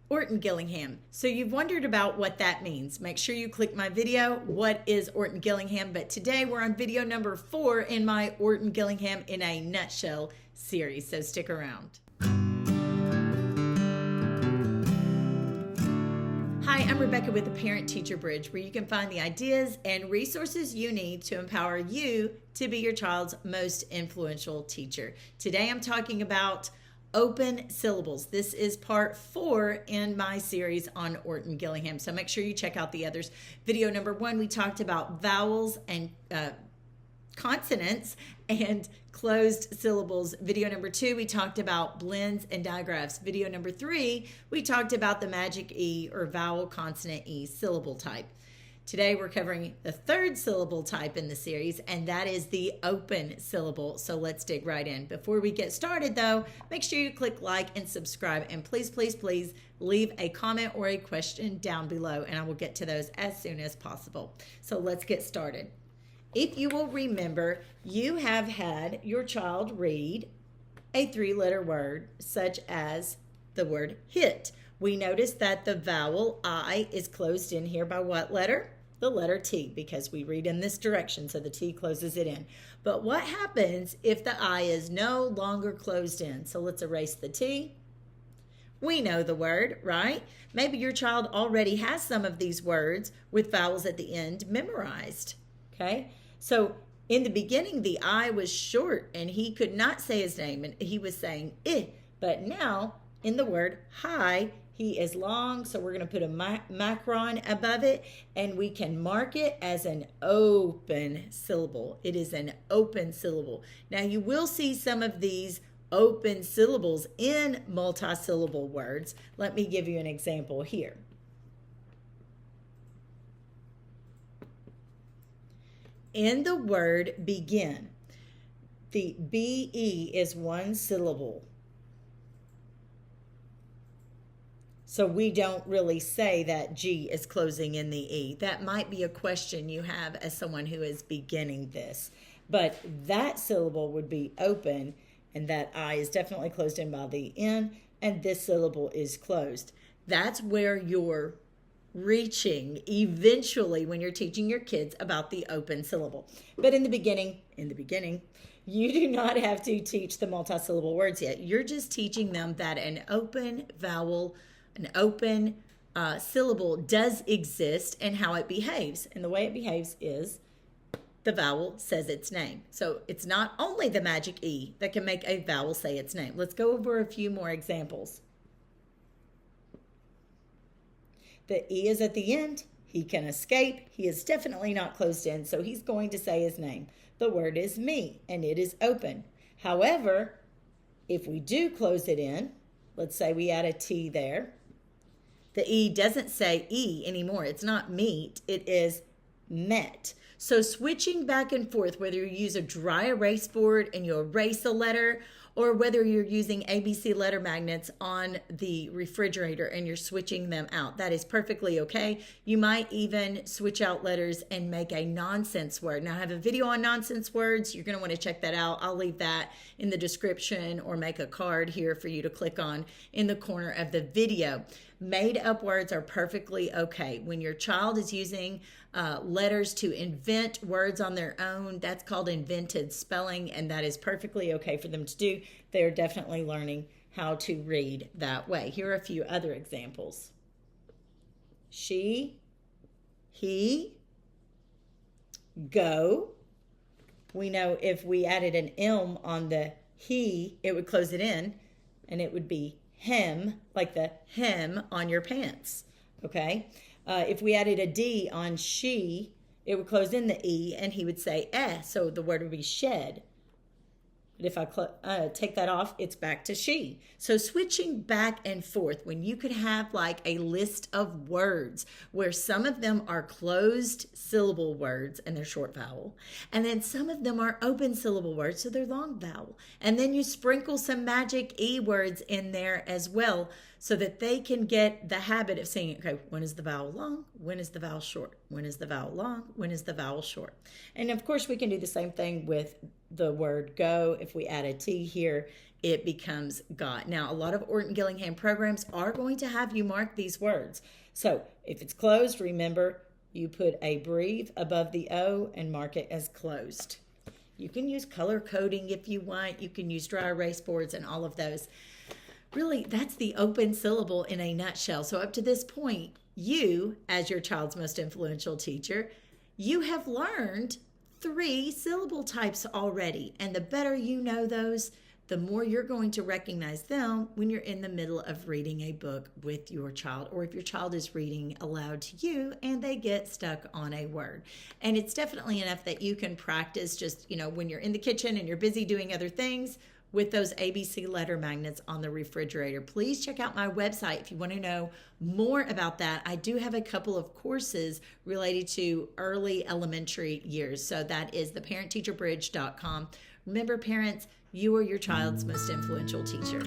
Orton Gillingham. So you've wondered about what that means. Make sure you click my video, What is Orton Gillingham? But today we're on video number 4 in my Orton Gillingham in a Nutshell series. So stick around. Hi, I'm Rebecca with the Parent Teacher Bridge, where you can find the ideas and resources you need to empower you to be your child's most influential teacher. Today I'm talking about open syllables. This is part 4 in my series on Orton Gillingham. So make sure you check out the others. Video number 1, we talked about vowels and consonants and closed syllables. Video number 2, we talked about blends and digraphs. Video number 3, we talked about the magic E or vowel consonant E syllable type. Today we're covering the 3rd syllable type in the series, and that is the open syllable. So let's dig right in. Before we get started though, make sure you click like and subscribe, and please, please, please leave a comment or a question down below, and I will get to those as soon as possible. So let's get started. If you will remember, you have had your child read a 3-letter word such as the word hit. We noticed that the vowel I is closed in here by what letter? The letter T, because we read in this direction, so the T closes it in. But what happens if the I is no longer closed in? So let's erase the T. We know the word, right? Maybe your child already has some of these words with vowels at the end memorized, okay? So in the beginning, the I was short and he could not say his name, and he was saying "eh." But now in the word hi, he is long, so we're going to put a macron above it, and we can mark it as an open syllable. It is an open syllable. Now you will see some of these open syllables in multisyllable words. Let me give you an example here. In the word begin, the BE is 1 syllable. So we don't really say that G is closing in the E. That might be a question you have as someone who is beginning this. But that syllable would be open, and that I is definitely closed in by the N, and this syllable is closed. That's where you're reaching eventually when you're teaching your kids about the open syllable. But in the beginning, you do not have to teach the multisyllable words yet. You're just teaching them that an open vowel, an open syllable does exist and how it behaves. And the way it behaves is the vowel says its name. So it's not only the magic E that can make a vowel say its name. Let's go over a few more examples. The E is at the end. He can escape. He is definitely not closed in, so he's going to say his name. The word is me, and it is open. However, if we do close it in, let's say we add a T there, the E doesn't say E anymore. It's not meet, it is met. So switching back and forth, whether you use a dry erase board and you erase a letter, or whether you're using ABC letter magnets on the refrigerator and you're switching them out, that is perfectly okay. You might even switch out letters and make a nonsense word. Now I have a video on nonsense words. You're gonna want to check that out. I'll leave that in the description or make a card here for you to click on in the corner of the video. Made up words are perfectly okay. When your child is using letters to invent words on their own, that's called invented spelling, and that is perfectly okay for them to do. They're definitely learning how to read that way. Here are a few other examples. She, he, go. We know if we added an M on the he, it would close it in, and it would be hem, like the hem on your pants, okay? If we added a D on she, it would close in the E, and he would say eh, so the word would be shed. But if I take that off, it's back to she. So switching back and forth, when you could have like a list of words where some of them are closed syllable words and they're short vowel, and then some of them are open syllable words, so they're long vowel. And then you sprinkle some magic E words in there as well, so that they can get the habit of saying, okay, when is the vowel long? When is the vowel short? When is the vowel long? When is the vowel short? And of course, we can do the same thing with the word go. If we add a T here, it becomes got. Now, a lot of Orton Gillingham programs are going to have you mark these words. So if it's closed, remember, you put a breve above the O and mark it as closed. You can use color coding if you want. You can use dry erase boards and all of those. Really, that's the open syllable in a nutshell. So up to this point, you, as your child's most influential teacher, you have learned 3 syllable types already. And the better you know those, the more you're going to recognize them when you're in the middle of reading a book with your child, or if your child is reading aloud to you and they get stuck on a word. And it's definitely enough that you can practice just, when you're in the kitchen and you're busy doing other things with those ABC letter magnets on the refrigerator. Please check out my website if you want to know more about that. I do have a couple of courses related to early elementary years. So that is theparentteacherbridge.com. Remember, parents, you are your child's most influential teacher.